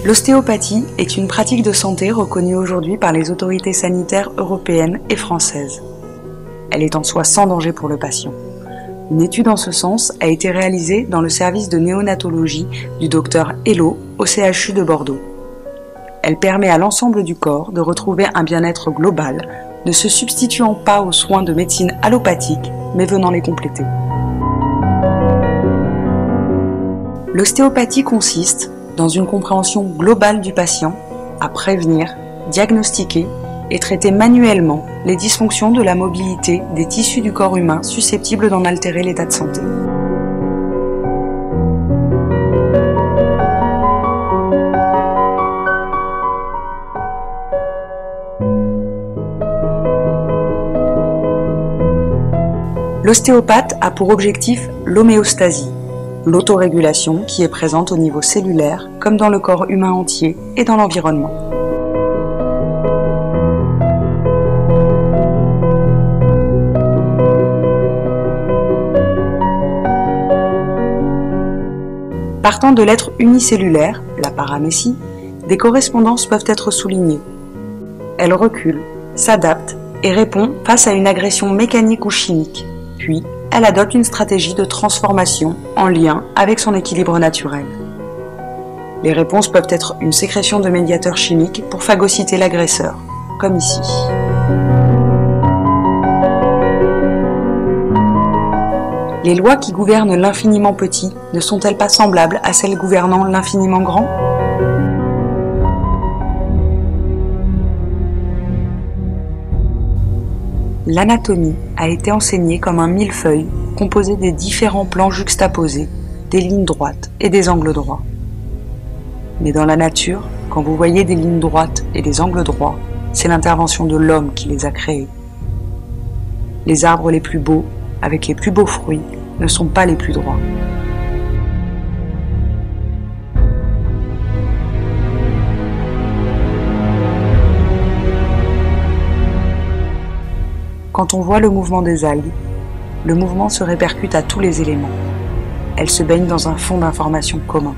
L'ostéopathie est une pratique de santé reconnue aujourd'hui par les autorités sanitaires européennes et françaises. Elle est en soi sans danger pour le patient. Une étude en ce sens a été réalisée dans le service de néonatologie du docteur Hello au CHU de Bordeaux. Elle permet à l'ensemble du corps de retrouver un bien-être global, ne se substituant pas aux soins de médecine allopathique, mais venant les compléter. L'ostéopathie consiste, dans une compréhension globale du patient, à prévenir, diagnostiquer et traiter manuellement les dysfonctions de la mobilité des tissus du corps humain susceptibles d'en altérer l'état de santé. L'ostéopathe a pour objectif l'homéostasie, l'autorégulation qui est présente au niveau cellulaire comme dans le corps humain entier et dans l'environnement. Partant de l'être unicellulaire, la paramécie, des correspondances peuvent être soulignées. Elle recule, s'adapte et répond face à une agression mécanique ou chimique, puis elle adopte une stratégie de transformation en lien avec son équilibre naturel. Les réponses peuvent être une sécrétion de médiateurs chimiques pour phagocyter l'agresseur, comme ici. Les lois qui gouvernent l'infiniment petit ne sont-elles pas semblables à celles gouvernant l'infiniment grand ? L'anatomie a été enseignée comme un millefeuille composé des différents plans juxtaposés, des lignes droites et des angles droits. Mais dans la nature, quand vous voyez des lignes droites et des angles droits, c'est l'intervention de l'homme qui les a créés. Les arbres les plus beaux, avec les plus beaux fruits, ne sont pas les plus droits. Quand on voit le mouvement des algues, le mouvement se répercute à tous les éléments. Elles se baignent dans un fond d'information commun.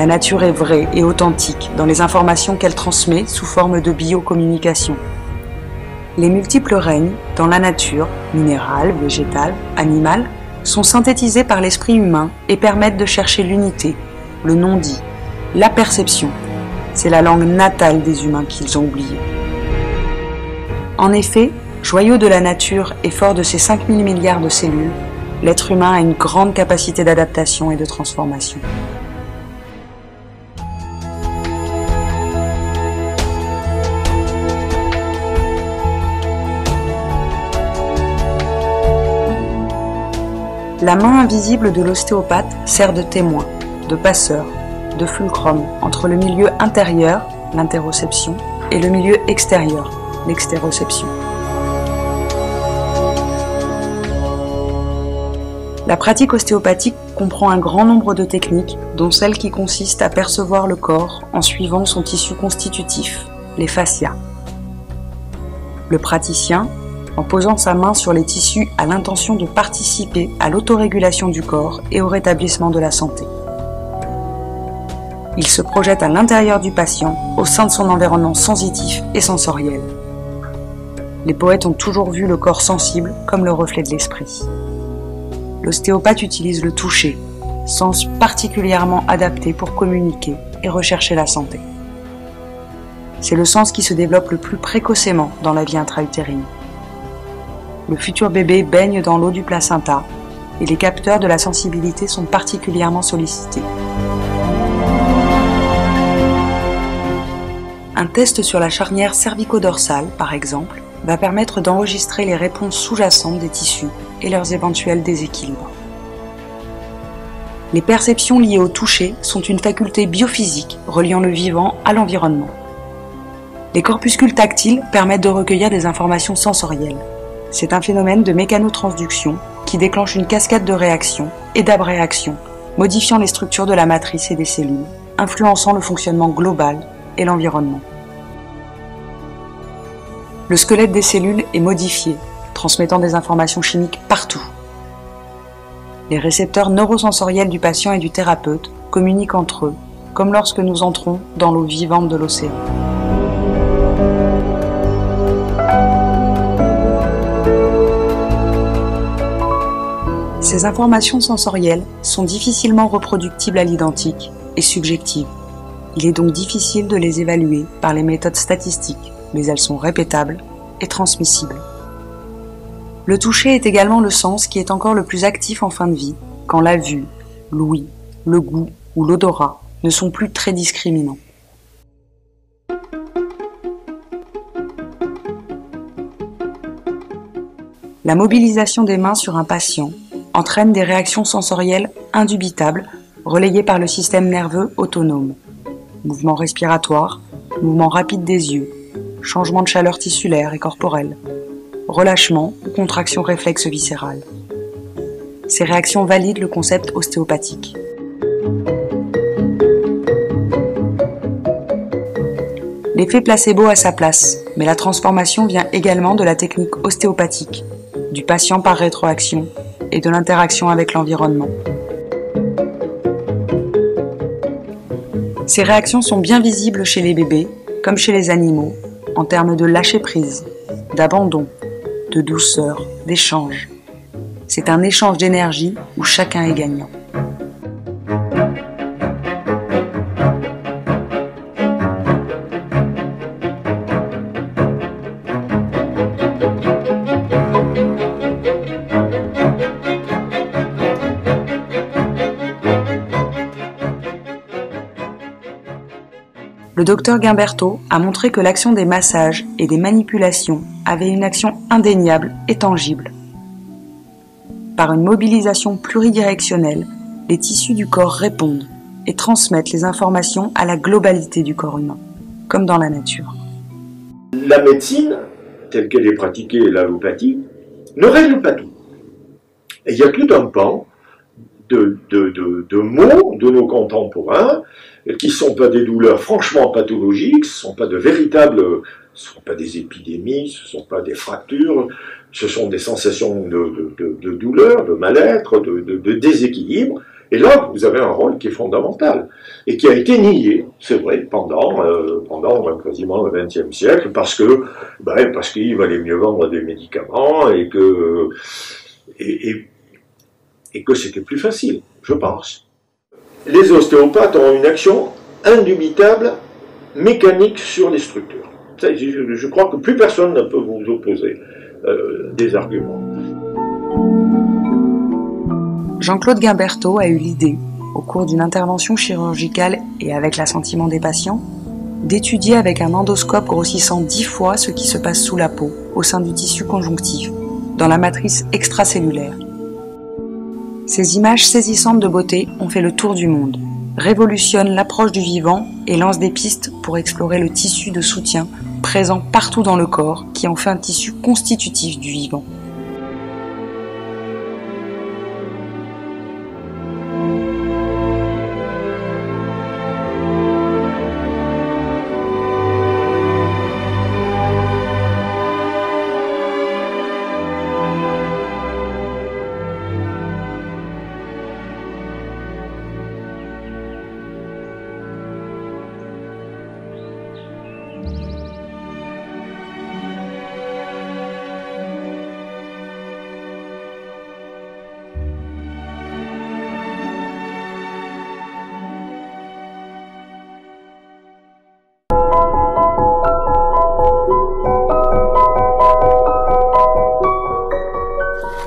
La nature est vraie et authentique dans les informations qu'elle transmet sous forme de biocommunication. Les multiples règnes dans la nature, minérale, végétale, animale, sont synthétisés par l'esprit humain et permettent de chercher l'unité, le non-dit, la perception. C'est la langue natale des humains qu'ils ont oubliée. En effet, joyau de la nature et fort de ses 5000 milliards de cellules, l'être humain a une grande capacité d'adaptation et de transformation. La main invisible de l'ostéopathe sert de témoin, de passeur, de fulcrum entre le milieu intérieur, l'interoception, et le milieu extérieur, l'extéroception. La pratique ostéopathique comprend un grand nombre de techniques, dont celle qui consiste à percevoir le corps en suivant son tissu constitutif, les fascias. Le praticien, en posant sa main sur les tissus, a l'intention de participer à l'autorégulation du corps et au rétablissement de la santé. Il se projette à l'intérieur du patient, au sein de son environnement sensitif et sensoriel. Les poètes ont toujours vu le corps sensible comme le reflet de l'esprit. L'ostéopathe utilise le toucher, sens particulièrement adapté pour communiquer et rechercher la santé. C'est le sens qui se développe le plus précocement dans la vie intra-utérine. Le futur bébé baigne dans l'eau du placenta et les capteurs de la sensibilité sont particulièrement sollicités. Un test sur la charnière cervico-dorsale, par exemple, va permettre d'enregistrer les réponses sous-jacentes des tissus et leurs éventuels déséquilibres. Les perceptions liées au toucher sont une faculté biophysique reliant le vivant à l'environnement. Les corpuscules tactiles permettent de recueillir des informations sensorielles. C'est un phénomène de mécanotransduction qui déclenche une cascade de réactions et d'abréactions, modifiant les structures de la matrice et des cellules, influençant le fonctionnement global et l'environnement. Le squelette des cellules est modifié, transmettant des informations chimiques partout. Les récepteurs neurosensoriels du patient et du thérapeute communiquent entre eux, comme lorsque nous entrons dans l'eau vivante de l'océan. Ces informations sensorielles sont difficilement reproductibles à l'identique et subjectives. Il est donc difficile de les évaluer par les méthodes statistiques, mais elles sont répétables et transmissibles. Le toucher est également le sens qui est encore le plus actif en fin de vie, quand la vue, l'ouïe, le goût ou l'odorat ne sont plus très discriminants. La mobilisation des mains sur un patient entraîne des réactions sensorielles indubitables relayées par le système nerveux autonome. Mouvements respiratoires, mouvements rapides des yeux, changement de chaleur tissulaire et corporelle, relâchement ou contraction réflexe viscérale. Ces réactions valident le concept ostéopathique. L'effet placebo a sa place, mais la transformation vient également de la technique ostéopathique, du patient par rétroaction et de l'interaction avec l'environnement. Ces réactions sont bien visibles chez les bébés, comme chez les animaux, en termes de lâcher-prise, d'abandon, de douceur, d'échange. C'est un échange d'énergie où chacun est gagnant. Le docteur Guimberteau a montré que l'action des massages et des manipulations avait une action indéniable et tangible. Par une mobilisation pluridirectionnelle, les tissus du corps répondent et transmettent les informations à la globalité du corps humain, comme dans la nature. La médecine, telle qu'elle est pratiquée, l'allopathie, ne règle pas tout. Et il y a tout un pan de maux de nos contemporains qui ne sont pas des douleurs franchement pathologiques, ce ne sont pas de véritables, ce ne sont pas des épidémies, ce ne sont pas des fractures, ce sont des sensations de douleur, de mal-être, de déséquilibre. Et là, vous avez un rôle qui est fondamental et qui a été nié, c'est vrai, pendant quasiment le XXe siècle, parce qu'il valait mieux vendre des médicaments et que c'était plus facile, je pense. Les ostéopathes ont une action indubitable, mécanique sur les structures. Je crois que plus personne ne peut vous opposer des arguments. Jean-Claude Guimberteau a eu l'idée, au cours d'une intervention chirurgicale et avec l'assentiment des patients, d'étudier avec un endoscope grossissant 10 fois ce qui se passe sous la peau, au sein du tissu conjonctif, dans la matrice extracellulaire. Ces images saisissantes de beauté ont fait le tour du monde, révolutionnent l'approche du vivant et lancent des pistes pour explorer le tissu de soutien présent partout dans le corps qui en fait un tissu constitutif du vivant.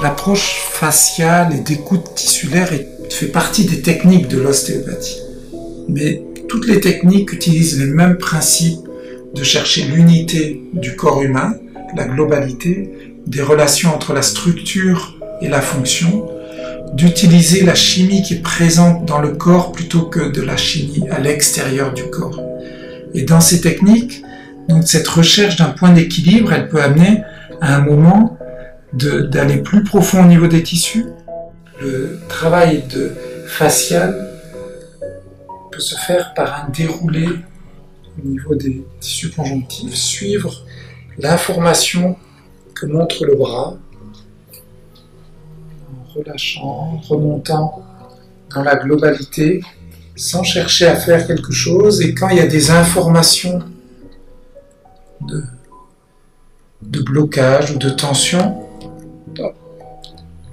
L'approche faciale et d'écoute tissulaire fait partie des techniques de l'ostéopathie. Mais toutes les techniques utilisent les mêmes principes de chercher l'unité du corps humain, la globalité, des relations entre la structure et la fonction, d'utiliser la chimie qui est présente dans le corps plutôt que de la chimie à l'extérieur du corps. Et dans ces techniques, donc cette recherche d'un point d'équilibre, elle peut amener à un moment d'aller plus profond au niveau des tissus. Le travail facial peut se faire par un déroulé au niveau des tissus conjonctifs, suivre l'information que montre le bras, en relâchant, en remontant dans la globalité, sans chercher à faire quelque chose. Et quand il y a des informations de blocage ou de tension,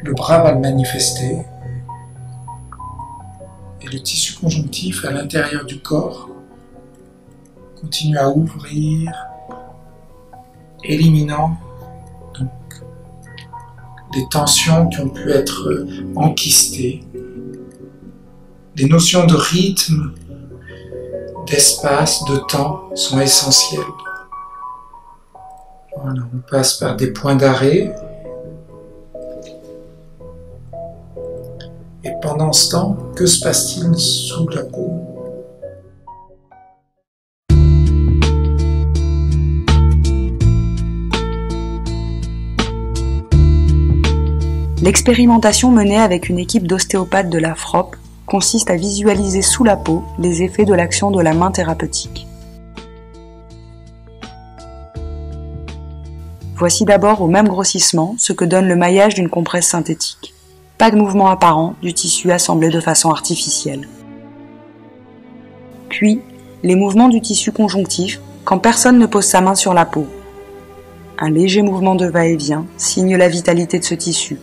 le bras va le manifester. Et le tissu conjonctif à l'intérieur du corps continue à ouvrir, éliminant donc les tensions qui ont pu être enquistées. Les notions de rythme, d'espace, de temps sont essentielles. Voilà, on passe par des points d'arrêt. Et pendant ce temps, que se passe-t-il sous la peau ? L'expérimentation menée avec une équipe d'ostéopathes de la FROP consiste à visualiser sous la peau les effets de l'action de la main thérapeutique. Voici d'abord au même grossissement ce que donne le maillage d'une compresse synthétique. Pas de mouvement apparent du tissu assemblé de façon artificielle. Puis, les mouvements du tissu conjonctif quand personne ne pose sa main sur la peau. Un léger mouvement de va-et-vient signe la vitalité de ce tissu.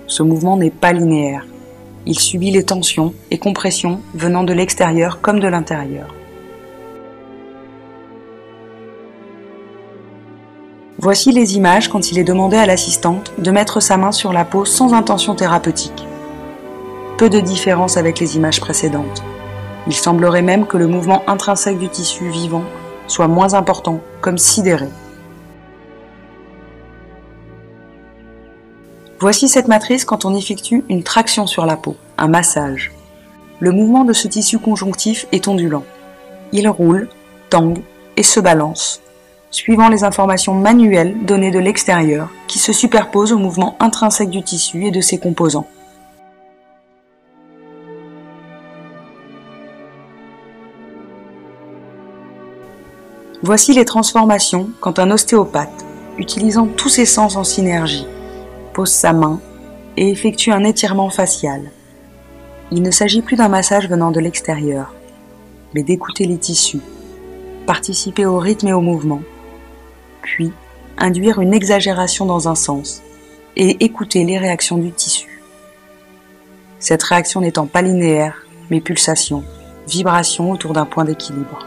Ce mouvement n'est pas linéaire. Il subit les tensions et compressions venant de l'extérieur comme de l'intérieur. Voici les images quand il est demandé à l'assistante de mettre sa main sur la peau sans intention thérapeutique. Peu de différence avec les images précédentes. Il semblerait même que le mouvement intrinsèque du tissu vivant soit moins important, comme sidéré. Voici cette matrice quand on effectue une traction sur la peau, un massage. Le mouvement de ce tissu conjonctif est ondulant. Il roule, tangue et se balance, suivant les informations manuelles données de l'extérieur qui se superposent au mouvement intrinsèque du tissu et de ses composants. Voici les transformations quand un ostéopathe, utilisant tous ses sens en synergie, pose sa main et effectue un étirement facial. Il ne s'agit plus d'un massage venant de l'extérieur, mais d'écouter les tissus, participer au rythme et au mouvement, puis induire une exagération dans un sens et écouter les réactions du tissu. Cette réaction n'étant pas linéaire, mais pulsation, vibration autour d'un point d'équilibre.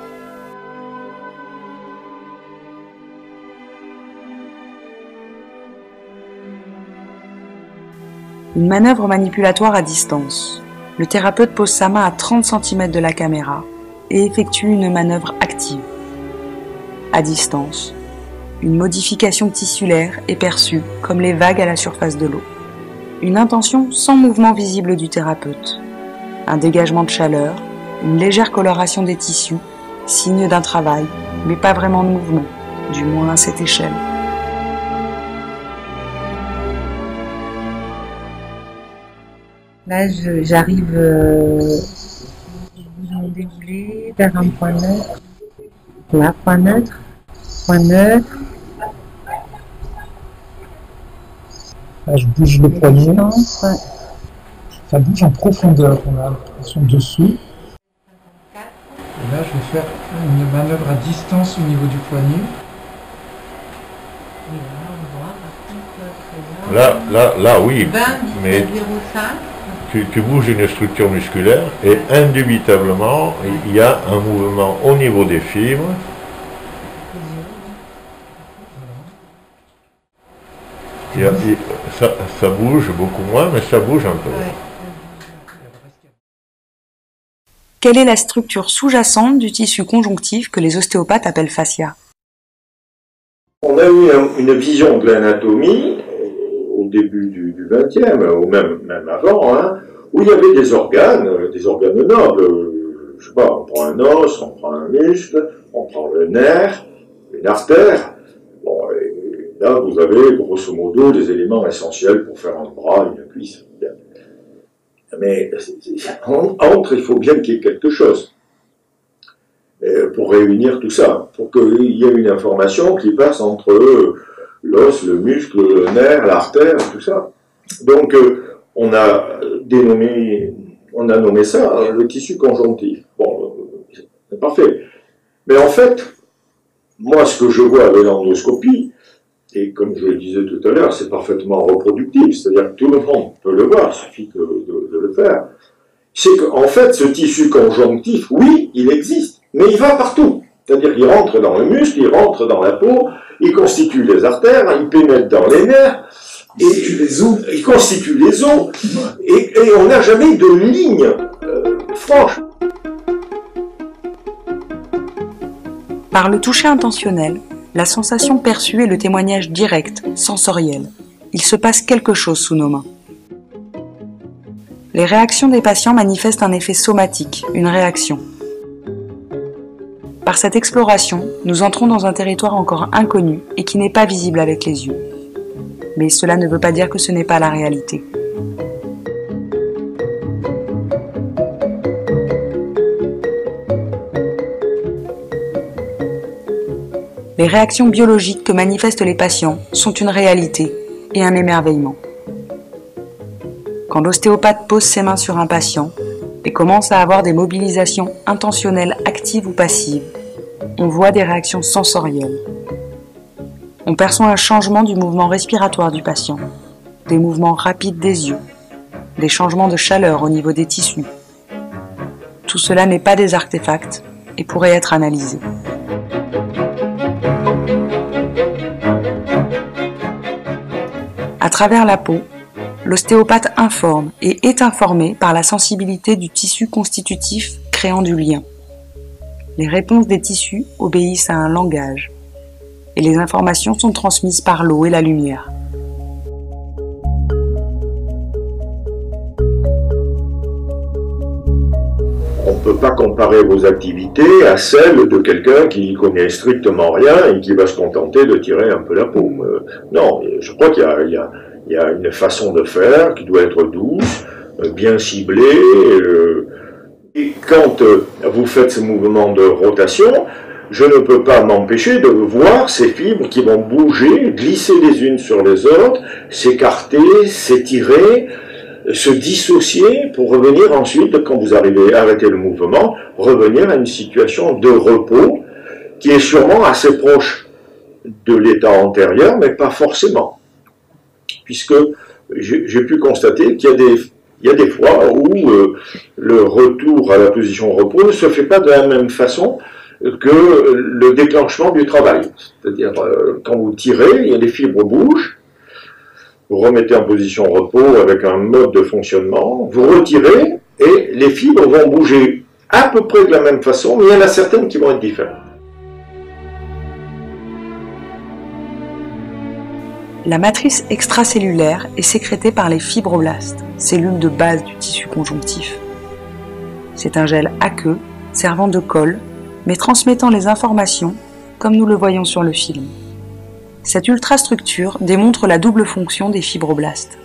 Une manœuvre manipulatoire à distance. Le thérapeute pose sa main à 30 cm de la caméra et effectue une manœuvre active. À distance, une modification tissulaire est perçue comme les vagues à la surface de l'eau. Une intention sans mouvement visible du thérapeute. Un dégagement de chaleur, une légère coloration des tissus, signe d'un travail, mais pas vraiment de mouvement, du moins à cette échelle. Là, j'arrive en déroulé vers un point neutre. Là, point neutre. Point neutre. Là, je bouge le poignet. Ça bouge en profondeur. On a l'impression dessous. Et là, je vais faire une manœuvre à distance au niveau du poignet. Là, oui. Mais tu bouges une structure musculaire et indubitablement, il y a un mouvement au niveau des fibres. Ça bouge beaucoup moins, mais ça bouge un peu. Quelle est la structure sous-jacente du tissu conjonctif que les ostéopathes appellent fascia? On a eu une vision de l'anatomie au début du XXe, ou même avant, hein, où il y avait des organes nobles. Je sais pas, on prend un os, on prend un muscle, on prend le nerf, une artère. Bon, Là, vous avez grosso modo les éléments essentiels pour faire un bras, une cuisse. Bien. Mais entre, il faut bien qu'il y ait quelque chose pour réunir tout ça, pour qu'il y ait une information qui passe entre l'os, le muscle, le nerf, l'artère, tout ça. Donc, on a nommé ça le tissu conjonctif. Bon, c'est parfait. Mais en fait, moi, ce que je vois avec l'endoscopie, et comme je le disais tout à l'heure, c'est parfaitement reproductible, c'est-à-dire que tout le monde peut le voir, il suffit de le faire. C'est qu'en fait, ce tissu conjonctif, oui, il existe, mais il va partout. C'est-à-dire qu'il rentre dans le muscle, il rentre dans la peau, il constitue les artères, il pénètre dans les nerfs, il constitue les os, et on n'a jamais de ligne franche. Par le toucher intentionnel, la sensation perçue est le témoignage direct, sensoriel. Il se passe quelque chose sous nos mains. Les réactions des patients manifestent un effet somatique, une réaction. Par cette exploration, nous entrons dans un territoire encore inconnu et qui n'est pas visible avec les yeux. Mais cela ne veut pas dire que ce n'est pas la réalité. Les réactions biologiques que manifestent les patients sont une réalité et un émerveillement. Quand l'ostéopathe pose ses mains sur un patient et commence à avoir des mobilisations intentionnelles actives ou passives, on voit des réactions sensorielles. On perçoit un changement du mouvement respiratoire du patient, des mouvements rapides des yeux, des changements de chaleur au niveau des tissus. Tout cela n'est pas des artefacts et pourrait être analysé. À travers la peau, l'ostéopathe informe et est informé par la sensibilité du tissu constitutif créant du lien. Les réponses des tissus obéissent à un langage et les informations sont transmises par l'eau et la lumière. On ne peut pas comparer vos activités à celles de quelqu'un qui n'y connaît strictement rien et qui va se contenter de tirer un peu la peau. Non, je crois qu'il y a une façon de faire qui doit être douce, bien ciblée. Et quand vous faites ce mouvement de rotation, je ne peux pas m'empêcher de voir ces fibres qui vont bouger, glisser les unes sur les autres, s'écarter, s'étirer, se dissocier pour revenir ensuite, quand vous arrivez à arrêter le mouvement, revenir à une situation de repos qui est sûrement assez proche de l'état antérieur, mais pas forcément. Puisque j'ai pu constater qu'il y a des fois où le retour à la position repos ne se fait pas de la même façon que le déclenchement du travail. C'est-à-dire, quand vous tirez, il y a des fibres bougent, vous remettez en position repos avec un mode de fonctionnement, vous retirez et les fibres vont bouger à peu près de la même façon, mais il y en a certaines qui vont être différentes. La matrice extracellulaire est sécrétée par les fibroblastes, cellules de base du tissu conjonctif. C'est un gel aqueux servant de colle, mais transmettant les informations comme nous le voyons sur le film. Cette ultrastructure démontre la double fonction des fibroblastes.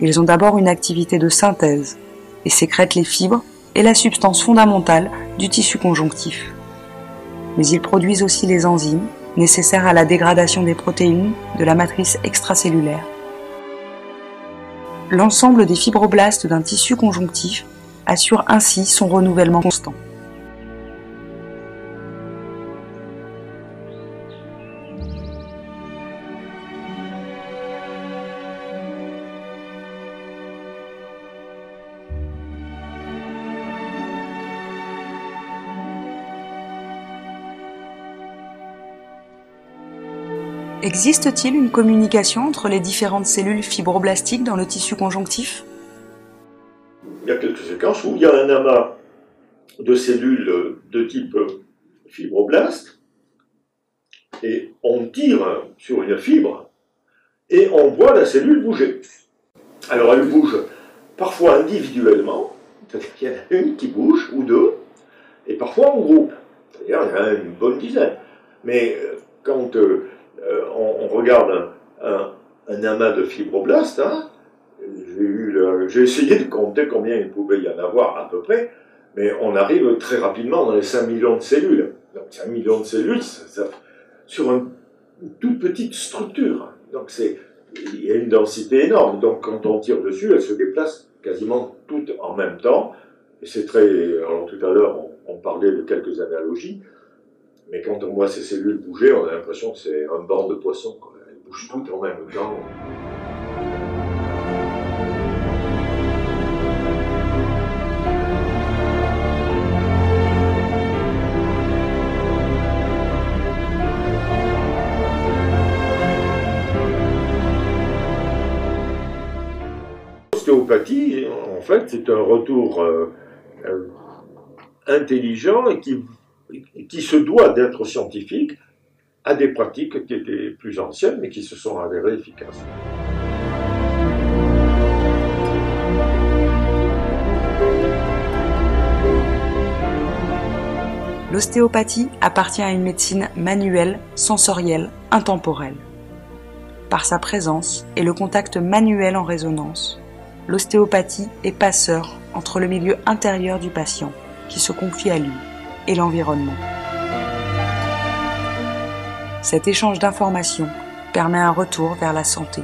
Ils ont d'abord une activité de synthèse et sécrètent les fibres et la substance fondamentale du tissu conjonctif. Mais ils produisent aussi les enzymes nécessaires à la dégradation des protéines de la matrice extracellulaire. L'ensemble des fibroblastes d'un tissu conjonctif assure ainsi son renouvellement constant. Existe-t-il une communication entre les différentes cellules fibroblastiques dans le tissu conjonctif? Il y a quelques séquences où il y a un amas de cellules de type fibroblaste et on tire sur une fibre et on voit la cellule bouger. Alors elle bouge parfois individuellement, c'est-à-dire qu'il y en a une qui bouge ou deux, et parfois en groupe, c'est-à-dire il y en a une bonne dizaine. Mais quand on regarde un amas de fibroblastes, hein. J'ai essayé de compter combien il pouvait y en avoir à peu près, mais on arrive très rapidement dans les 5 millions de cellules. Donc 5 millions de cellules, sur une toute petite structure. Donc il y a une densité énorme. Donc quand on tire dessus, elles se déplacent quasiment toutes en même temps. Et c'est très... Alors tout à l'heure, on parlait de quelques analogies, mais quand on voit ces cellules bouger, on a l'impression que c'est un banc de poissons, quoi. Elles bougent toutes en même temps. L'ostéopathie, en fait, c'est un retour intelligent et qui se doit d'être scientifique à des pratiques qui étaient plus anciennes mais qui se sont avérées efficaces. L'ostéopathie appartient à une médecine manuelle, sensorielle, intemporelle. Par sa présence et le contact manuel en résonance, l'ostéopathie est passeur entre le milieu intérieur du patient, qui se confie à lui, et l'environnement. Cet échange d'informations permet un retour vers la santé,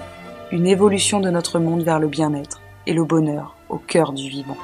une évolution de notre monde vers le bien-être et le bonheur au cœur du vivant.